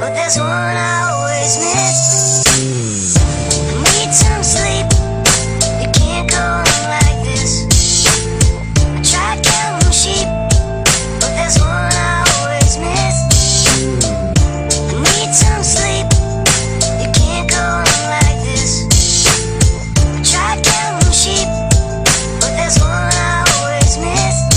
but there's one I always miss. I need some sleep. You can't go on like this. I tried counting sheep, but there's one I always miss. I need some sleep. You can't go on like this. I tried counting sheep, but there's one I always miss.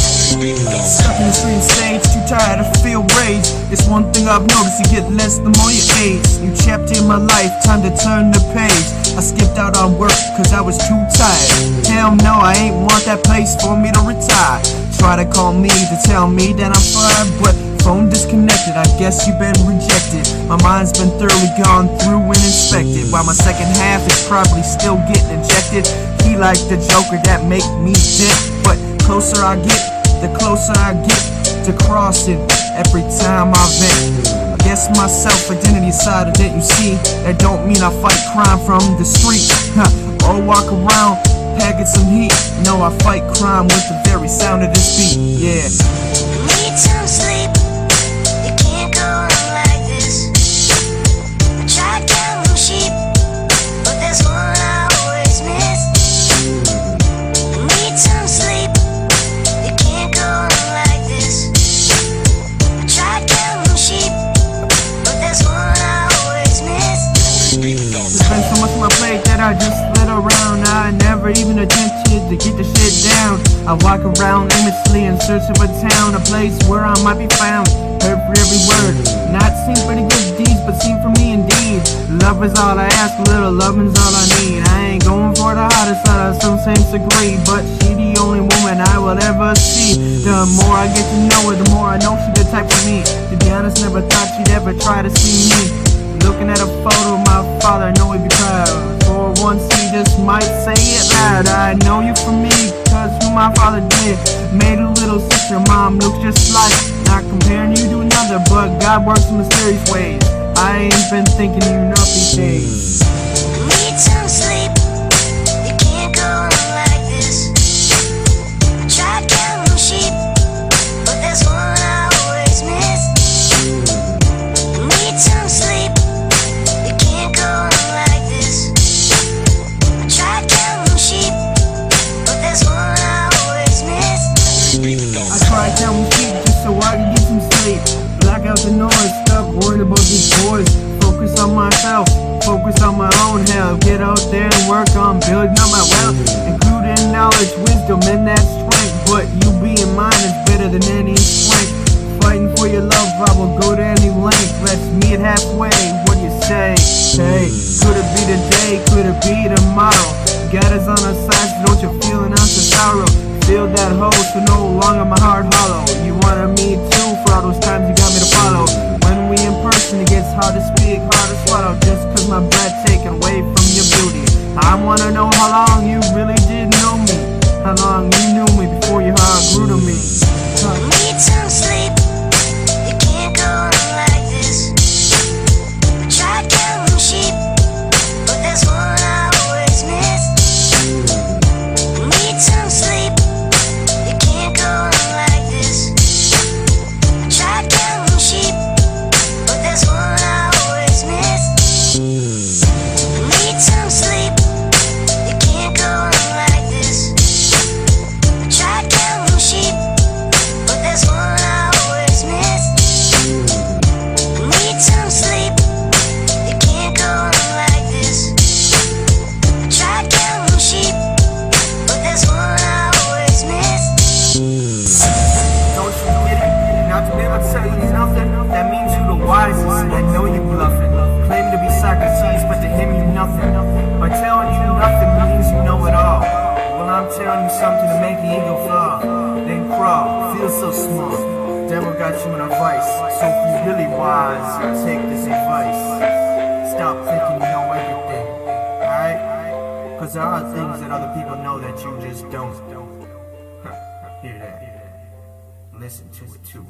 Stuck in the street stage, too tired to feel rage. It's one thing I've noticed, you get less the more you age. New chapter in my life, time to turn the page. I skipped out on work cause I was too tired. Hell no, I ain't want that place for me to retire. Try to call me to tell me that I'm fired, but phone disconnected, I guess you've been rejected. My mind's been thoroughly gone through and inspected, while my second half is probably still getting injected. He like the Joker that make me dip, but closer I get, the closer I get to crossing every time I vent. I guess my self-identity side of it, you see, that don't mean I fight crime from the street, or walk around packing some heat. No, I fight crime with the very sound of this beat, yeah. Need some sleep. You can't go on like this. I tried counting sheep, but there's one I always miss. Need some sleep. You can't go on like this. I tried counting sheep, but there's one I always miss. There's been so much on my plate that I just slid around. I never even attempted to get the shit down. I walk around aimlessly in search of a town, a place where I might be found. Heard for every word, not seen for the good deeds, but seen for me indeed. Love is all I ask, little loving's all I need. I ain't going for the hottest out of some same degree, but she the only woman I will ever see. The more I get to know her, the more I know she the type for me. To be honest, never thought she'd ever try to see me. Looking at a photo of my father, I know he'd be proud. For once he just might say it loud. I know you for me, cause who my father did. Made a little sister, mom looks just like. Not comparing you to another, but God works in mysterious ways. I ain't been thinking you know these days. Need some sleep. You can't go on like this. I tried counting sheep, but there's one I always miss. Need some sleep. You can't go on like this. I tried counting sheep, but there's one I always miss. I tried counting sheep just so I could get some sleep. Block out the noise, stop worrying about these boys. Focus on myself, focus on my own health. Get out there and work on building up my wealth, including knowledge, wisdom, and that strength. But you being mine is better than any strength. Fighting for your love, I will go to any length. Let's meet halfway, what do you say? Hey, could it be today, could it be tomorrow? God is on our side, so don't you feel an ounce of sorrow. Fill that hole so no longer my heart hollow. You wanted me too for all those times you got me to follow. When we in person it gets hard to speak, hard to swallow, just cause my breath taken away from your beauty. I wanna know how long you really did know me, how long you knew me before your heart grew to me. Need some sleep. You can't go on like this. I tried counting sheep, but there's one I always miss. Need some sleep. You can't go on like this. I tried counting sheep, but there's one I always miss. Need some sleep. You can't go on like this. I tried counting sheep, but there's one I always miss. Need some sleep. You can't go on like this. I tried counting sheep, but there's one I always miss. Don't you get it? Not to be able to tell you nothing, that means you the wisest. I know you bluffing. Claim to be Socrates, but to him you nothing. By telling you nothing means you know it all. Well, I'm telling you something to make your ego fall. Then crawl, feel so small. Devil got you in a vice. So if you really wise, take this advice. Stop thinking you know everything, alright? Cause there are things that other people know that you just don't. Hear that. Listen to it too.